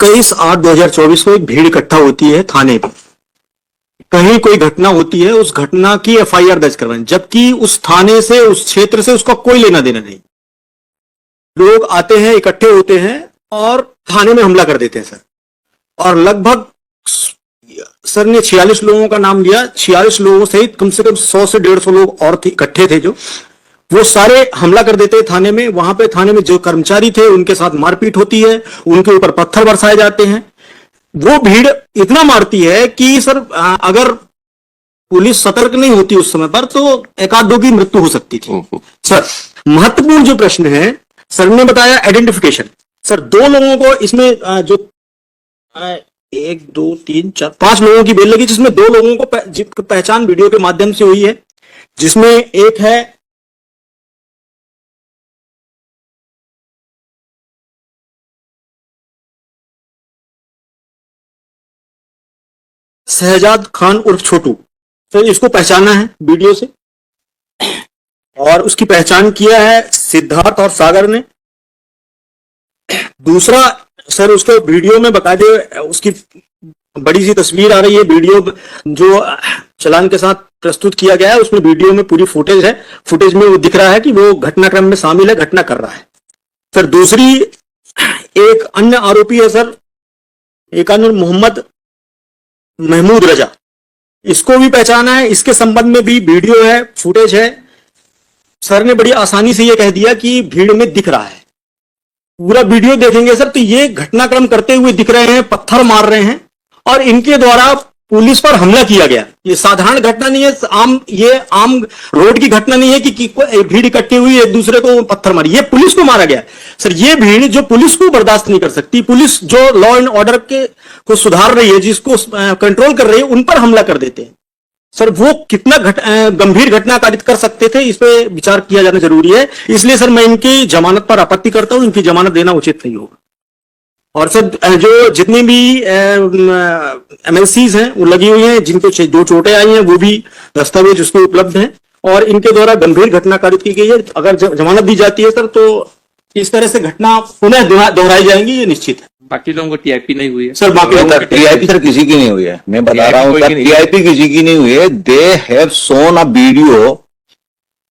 21/8/2024 को एक भीड़ इकट्ठा होती है थाने पे, कहीं कोई घटना होती है, उस घटना की एफआईआर दर्ज करवाएं, जबकि उस थाने से, उस क्षेत्र से उसका कोई लेना देना नहीं। लोग आते हैं, इकट्ठे होते हैं और थाने में हमला कर देते हैं सर। और लगभग सर ने 46 लोगों का नाम लिया, 46 लोगों सहित कम से कम 100 से 150 लोग और इकट्ठे थे, जो वो सारे हमला कर देते हैं थाने में। वहां पे थाने में जो कर्मचारी थे उनके साथ मारपीट होती है, उनके ऊपर पत्थर बरसाए जाते हैं। वो भीड़ इतना मारती है कि सर अगर पुलिस सतर्क नहीं होती उस समय पर तो एक आध दो की मृत्यु हो सकती थी। सर महत्वपूर्ण जो प्रश्न है, सर ने बताया आइडेंटिफिकेशन। सर 2 लोगों को इसमें जो 1 2 3 4 5 लोगों की बेल लगी, जिसमें 2 लोगों को पहचान वीडियो के माध्यम से हुई है, जिसमें एक है शहजाद खान उर्फ छोटू। तो इसको पहचाना है वीडियो से, और उसकी पहचान किया है सिद्धार्थ और सागर ने। दूसरा सर, उसके वीडियो में बकायदे उसकी बड़ी सी तस्वीर आ रही है, वीडियो जो चालान के साथ प्रस्तुत किया गया है उसमें वीडियो में पूरी फुटेज है। फुटेज में वो दिख रहा है कि वो घटनाक्रम में शामिल है, घटना कर रहा है। सर दूसरी एक अन्य आरोपी है सर, एक अन्य मोहम्मद महमूद रजा, इसको भी पहचाना है। इसके संबंध में भी वीडियो है, फुटेज है। सर ने बड़ी आसानी से यह कह दिया कि भीड़ में दिख रहा है। पूरा वीडियो देखेंगे सर तो ये घटनाक्रम करते हुए दिख रहे हैं, पत्थर मार रहे हैं और इनके द्वारा पुलिस पर हमला किया गया। ये साधारण घटना नहीं है, ये आम रोड की घटना नहीं है कि भीड़ इकट्ठी हुई एक दूसरे को पत्थर मारी, ये पुलिस को मारा गया। सर ये भीड़ जो पुलिस को बर्दाश्त नहीं कर सकती, पुलिस जो लॉ एंड ऑर्डर को सुधार रही है, जिसको कंट्रोल कर रही है, उन पर हमला कर देते हैं। सर वो कितना गंभीर घटना कारित कर सकते थे, इस पे विचार किया जाना जरूरी है। इसलिए सर मैं इनकी जमानत पर आपत्ति करता हूं, इनकी जमानत देना उचित नहीं होगा। और सर जो जितनी भी एमएलसीज हैं वो लगी हुई हैं, जिनको जो चोटें आई हैं वो भी दस्तावेज उसमें उपलब्ध हैं और इनके द्वारा गंभीर घटना कारित की गई है। अगर जमानत दी जाती है सर तो इस तरह से घटना पुनः दोहराई जाएंगी, ये निश्चित है। बाकी लोगों को टीआईपी नहीं हुई है सर, बाकी टीआईपी सर किसी की नहीं हुई है, मैं बता रहा हूँ सर, टीआईपी किसी की नहीं हुई है। They have shown a video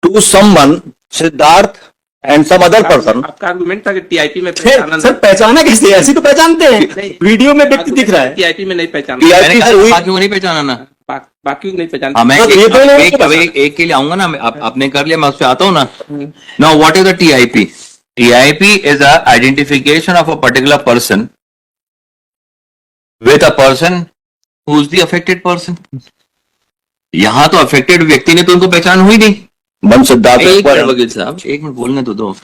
to someone, Siddharth and some other person. आपका आर्गुमेंट था कि टीआईपी में सर पहचाना कैसे? ऐसी तो पहचानते हैं, वीडियो में व्यक्ति दिख रहा है। टीआईपी में नहीं पहचाना, टीआईपी से हुई, बाकी को नहीं पहचाना ना, बाकी को नहीं पहचाना। मैं एक के लिए आऊंगा ना, आपने कर लिया, मैं उस पर आता हूँ ना। Now what is the TIP? TIP is a identification of a particular person with a person who is the affected person. यहां तो अफेक्टेड व्यक्ति ने तो उनको पहचान हुई नहीं। बन सिद्धार्थ वकील साहब एक मिनट बोलने तो दो।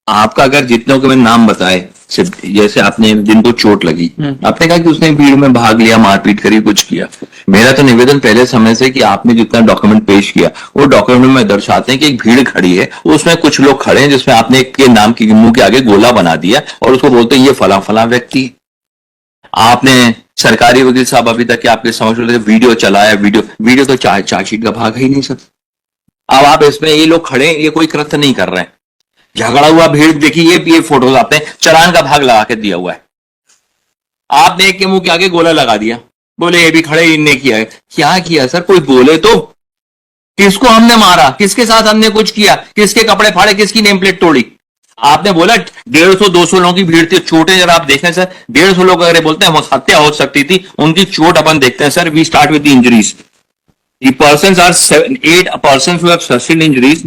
आपका अगर जितनों के मैंने नाम बताए, जैसे आपने जिनको चोट लगी, आपने कहा कि उसने भीड़ में भाग लिया, मारपीट करी, कुछ किया। मेरा तो निवेदन पहले समय से कि आपने जितना डॉक्यूमेंट पेश किया वो डॉक्यूमेंट में दर्शाते हैं कि एक भीड़ खड़ी है, उसमें कुछ लोग खड़े हैं, जिसमें आपने एक के नाम की मुंह के आगे गोला बना दिया और उसको बोलते हैं ये फला फला व्यक्ति। आपने सरकारी वकील साहब अभी तक आपके समझ वीडियो चलाया, वीडियो तो चार्जशीट का भाग ही नहीं सर। अब आप इसमें ये लोग खड़े, ये कोई कृत्य नहीं कर रहे हैं, झगड़ा हुआ भीड़ देखिए, ये फोटोज आपने चालान का भाग लगा के दिया हुआ है। आपने एक के मुंह के आगे गोला लगा दिया, बोले ये भी खड़े, इनने किया है। क्या किया सर? कोई बोले तो, किसको हमने मारा, किसके साथ हमने कुछ किया, किसके कपड़े फाड़े, किसकी नेम प्लेट तोड़ी? आपने बोला 150-200 लोगों की भीड़ थी, चोटें जरा आप देखें सर, 150 लोग अगर बोलते हैं हत्या हो सकती थी, उनकी चोट अपन देखते हैं sir. We start with the injuries. The persons are 8 persons who have sustained injuries.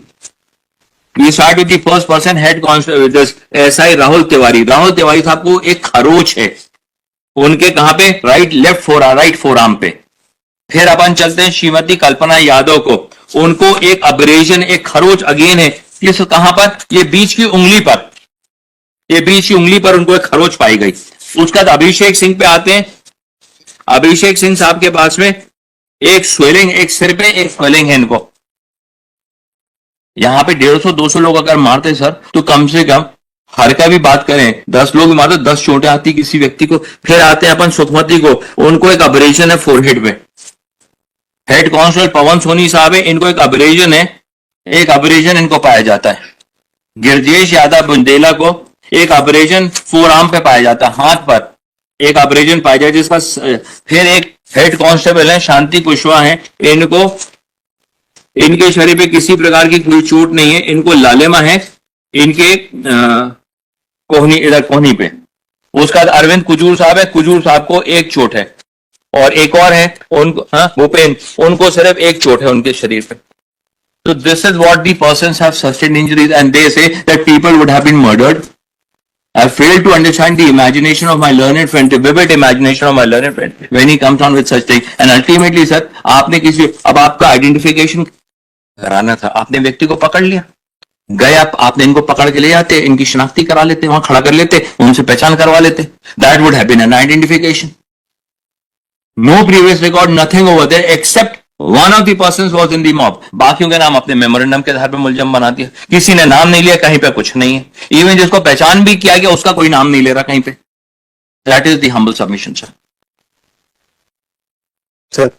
We start with the first person, head constable, this SI Rahul Tiwari. Rahul Tiwari साहब को एक खरोच है, उनके कहां पे? राइट फोरआर्म पे। फिर अपन चलते हैं श्रीमती कल्पना यादव को, उनको एक अब्रेजन, एक खरोच अगेन है, किस कहां पर? ये बीच की उंगली पर, ये बीच की उंगली पर उनको एक खरोच पाई गई। उसके बाद अभिषेक सिंह पे आते हैं। अभिषेक सिंह साहब के पास में एक स्वेलिंग, एक सिर पे एक स्वेलिंग है इनको। यहां पे 150-200 लोग अगर मारते सर तो कम से कम, हर का भी बात करें, 10 लोग मारते 10 चोटें आती किसी व्यक्ति को। फिर आते हैं अपन सुखमती को, उनको एक अब्रेजन है फोरहेड पे। हेड कांस्टेबल पवन सोनी साहब है, इनको एक अब्रेजन है, एक अब्रेजन इनको पाया जाता है। गिरजेश यादव बुंदेला को एक अब्रेजन फोरआर्म पे पाया जाता है, हाथ पर। एक ऑपरेशन पाया जाए जिसका फिर एक हेड कांस्टेबल है शांति कुशवाहा है, इनको इनके शरीर पे किसी प्रकार की कोई चोट नहीं है, इनको लालिमा है इनके कोहनी, इधर कोहनी पे। उसका अरविंद कुजूर साहब है, कुजूर साहब को एक चोट है, और एक और है उनको भूपेन, उनको सिर्फ एक चोट है उनके शरीर पे। तो this is what the persons have sustained injuries and they say that people would have been murdered. I fail to understand the imagination of my learned friend, the vivid imagination of my learned friend when he comes on with such thing. And ultimately, sir, आपने किसी, अब आपका identification कराना था, आपने व्यक्ति को पकड़ लिया, गए आपने इनको पकड़ के ले जाते, इनकी शिनाख्ती करा लेते, वहां खड़ा कर लेते, उनसे पहचान करवा लेते, that would have been an identification. No previous record, nothing over there except one of the persons was in the mob. बाकियों के नाम अपने मेमोरेंडम के आधार पर मुलजम बना दिया, किसी ने नाम नहीं लिया, कहीं पे कुछ नहीं है, इवन जिसको पहचान भी किया गया उसका कोई नाम नहीं ले रहा कहीं पे। That is the humble submission sir. Sir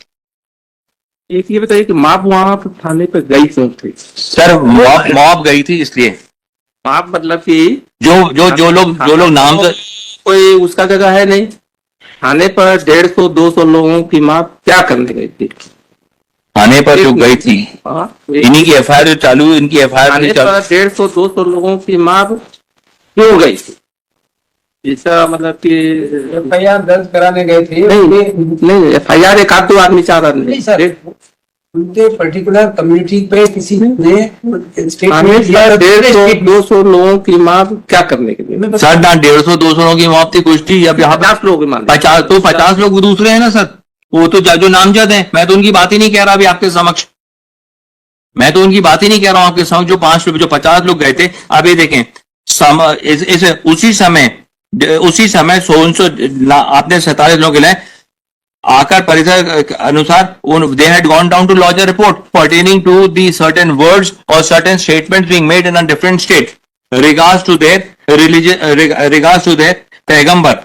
एक ये बताइए कि माप वहां पर थाने पे गई क्यों थी? सर मॉब गई थी इसलिए, माप मतलब कि जो लोग नाम से कोई उसका जगह है नहीं, थाने पर 150-200 लोगों की माप क्या करने गई थी? थाने पर जो गई थी, हाँ, इन्हीं की एफआईआर चालू, इनकी एफआईआर थाने पर 150-200 लोगों की माप क्यों गई थी? इसका मतलब कि एफआईआर दर्ज कराने गए थे। नहीं, एफआईआर एक आध दो आदमी, चार आदमी नहीं सर, उनके पर्टिकुलर कम्युनिटी पे किसी ने थाने स्टेटमेंट दिया। पर 150-200 लोगों की माप क्या करने के लिए? सर ना 150-200 लोगों की मौत थी कुछ थी, अब यहाँ 50 लोग मान लो। 50 लोग दूसरे हैं ना सर, वो तो जो नामजद हैं, मैं तो उनकी बात ही नहीं कह रहा अभी आपके समक्ष, मैं तो उनकी बात ही नहीं कह रहा हूं आपके समक्ष। जो 50 लोग गए थे, अब ये देखें उसी समय 100 आपने 47 लोग गिलाए, आकर परिसर के अनुसार they had gone down to lodge a report pertaining to the certain words और certain statements being made in a different state regards to their religion, regards to their पैगंबर।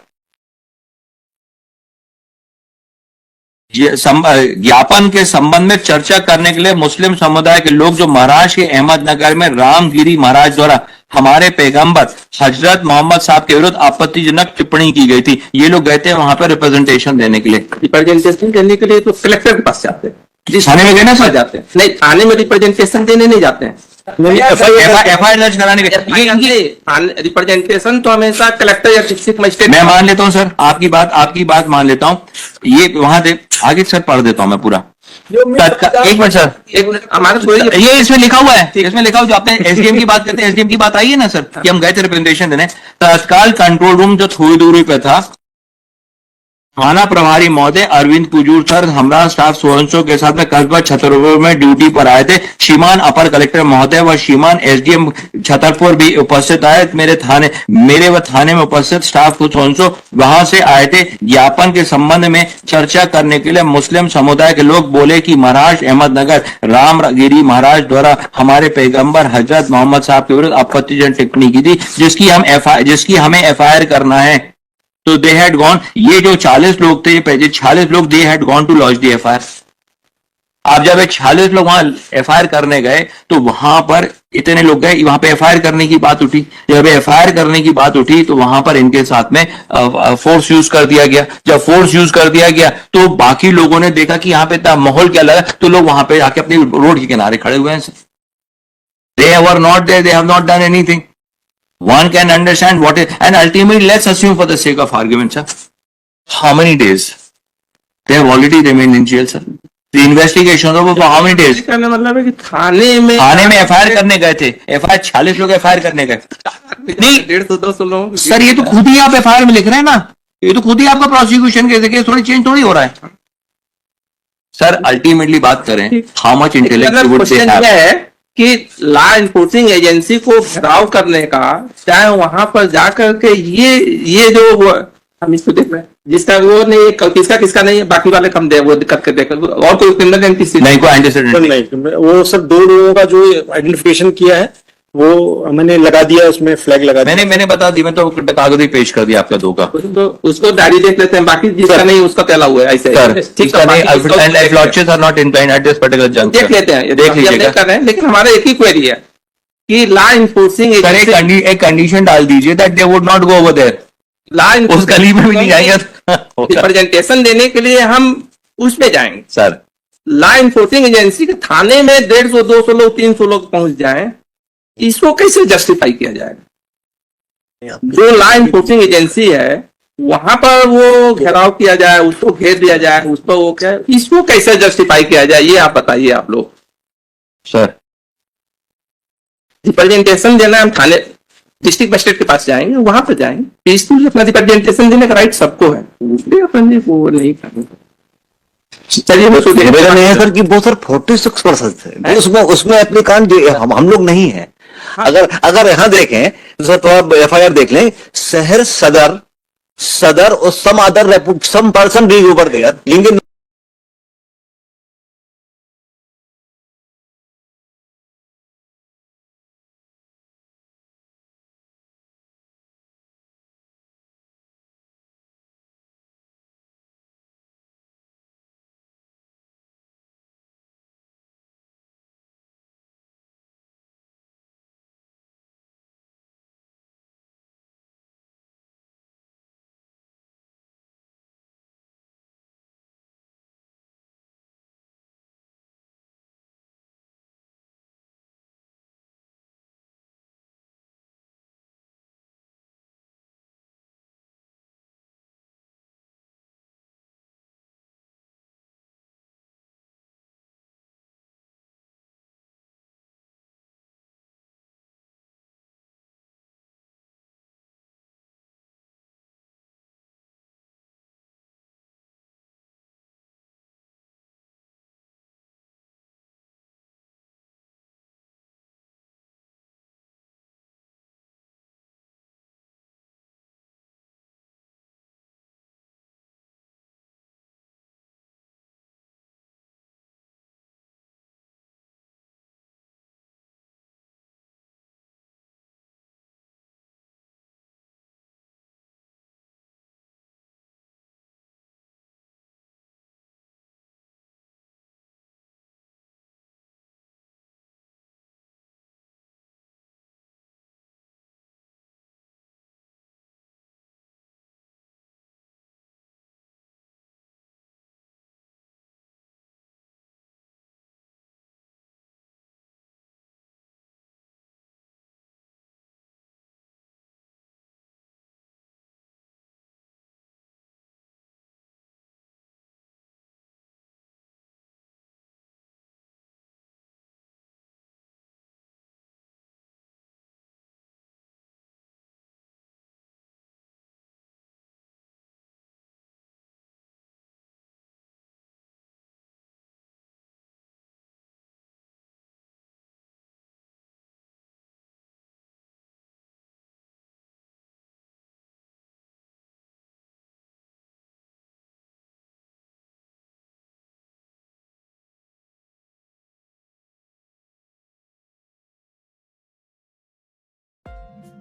ज्ञापन के संबंध में चर्चा करने के लिए मुस्लिम समुदाय के लोग जो महाराष्ट्र के अहमदनगर में रामगिरी महाराज द्वारा हमारे पैगंबर हजरत मोहम्मद साहब के विरुद्ध आपत्तिजनक टिप्पणी की गई थी, ये लोग गए थे वहां पर रिप्रेजेंटेशन देने के लिए। रिप्रेजेंटेशन देने के लिए तो कलेक्टर के पास जाते हैं, थाने में गए ना सर, जाते हैं नहीं, थाने में रिप्रेजेंटेशन देने नहीं जाते हैं। एफआईआर दर्ज कराने के रिप्रेजेंटेशन तो हमेशा कलेक्टर या डिस्ट्रिक्ट मजिस्ट्रेट। मैं मान लेता हूं सर आपकी बात मान लेता हूं, ये वहां दे आगे सर पढ़ देता हूं मैं पूरा। एक मिनट सर, एक मिनट, हमारे ये इसमें लिखा हुआ है, इसमें लिखा हुआ, जो आपने एसडीएम की बात करते हैं, एसडीएम की बात आई है ना सर कि हम गए थे रिप्रेजेंटेशन देने, तत्काल कंट्रोल रूम जो थोड़ी दूरी पे था, थाना प्रभारी महोदय अरविंद कुजूर सर हमरा स्टाफ सोहनसो के साथ में कस्बा छतरपुर में ड्यूटी पर आए थे। श्रीमान अपर कलेक्टर महोदय व श्रीमान एसडीएम छतरपुर भी उपस्थित आए, मेरे व थाने में उपस्थित स्टाफ को सोहनसो वहां से आए थे। ज्ञापन के संबंध में चर्चा करने के लिए मुस्लिम समुदाय के लोग बोले कि महाराष्ट्र अहमदनगर रामगिरी महाराज द्वारा हमारे पैगंबर हजरत मोहम्मद साहब के विरुद्ध आपत्तिजनक टिप्पणी की थी, जिसकी हमें एफआईआर करना है। तो दे हैड गॉन, ये जो 40 लोग थे, ये 46 लोग, they had gone to launch the FIR. आप जब 46 लोग वहां एफआईआर करने गए तो वहां पर इतने लोग गए, वहां पे एफआईआर करने की बात उठी, जब एफआईआर करने की बात उठी तो वहां पर इनके साथ में फोर्स यूज कर दिया गया। जब फोर्स यूज कर दिया गया तो बाकी लोगों ने देखा कि यहाँ पे इतना माहौल क्या लगा, तो लोग वहां पे जाके अपनी रोड के किनारे खड़े हुए हैं। They were not there, they have not done anything. One can understand what is, and ultimately let's assume for the sake of argument, sir, how many days? They have already remained in jail, sir. The investigation over for how many days? करने मतलब है कि थाने में FIR करने गए थे, FIR 46 लोग FIR करने गए। नहीं 150-200 लोग सर, ये तो खुद ही आप एफआईआर में लिख रहे हैं ना, ये तो खुद ही आपका प्रोसिक्यूशन केस थोड़ी चेंज थोड़ी हो रहा है सर। अल्टीमेटली बात करें, how much intellect would they have है कि लॉ इन्फोर्सिंग एजेंसी को घेराव करने का, चाहे वहां पर जाकर के ये जो हम इसको देख रहे हैं, जिसका वो नहीं, किसका नहीं है, बाकी वाले कम दे, वो करके देख, और कोई क्रिमिनल एंटिटी नहीं, कोई एंटीसीडेंट नहीं, वो सब 2 लोगों का जो आइडेंटिफिकेशन किया है वो मैंने लगा दिया, उसमें फ्लैग लगा दिया। मैंने बता दी, मैं तो कागज पेश कर दिया आपका 2 का। तो उसको डायरी देख लेते हैं, बाकी जिसका नहीं उसका पहला हुआ है ऐसे। ठीक है, देख लेते हैं, देख लीजिएगा। लेकिन हमारा एक ही क्वेरी है कि लॉ इन्फोर्सिंग एक कंडीशन डाल दीजिए that they would not go over there. Law उस गली में भी नहीं जाएंगे तो रिप्रेजेंटेशन देने के लिए हम उसमें जाएंगे। सर लॉ इन्फोर्सिंग एजेंसी के थाने में 150, 200 लोग, 300 लोग पहुंच जाएं, इसको कैसे जस्टिफाई किया जाएगा? जो लॉ इन्फोर्सिंग एजेंसी है वहां पर वो घेराव किया जाए, उसको घेर दिया जाए, उस पर वो क्या, इसको कैसे जस्टिफाई किया जाए, ये आप बताइए। आप लोग सर रिप्रेजेंटेशन देना, हम थाने डिस्ट्रिक्ट मजिस्ट्रेट के पास जाएंगे, वहां पर जाएंगे, पीसफुल अपना रिप्रेजेंटेशन देने का राइट सबको है, उसलिए अपन वो नहीं करेंगे। चलिए वो निवेदन है सर कि वो सर 46% है, उसमें एप्लीकांट हम लोग नहीं है। अगर यहाँ देखें तो सर तो FIR देख लें, शहर सदर और सम पर्सन भी ऊपर देयर लिंग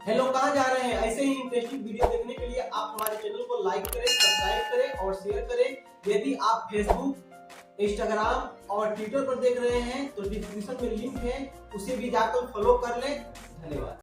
हेलो, कहाँ जा रहे हैं? ऐसे ही इंटरेस्टिंग वीडियो देखने के लिए आप हमारे चैनल को लाइक करें, सब्सक्राइब करें और शेयर करें। यदि आप फेसबुक, इंस्टाग्राम और ट्विटर पर देख रहे हैं तो डिस्क्रिप्शन में लिंक है, उसे भी जाकर फॉलो कर लें। धन्यवाद।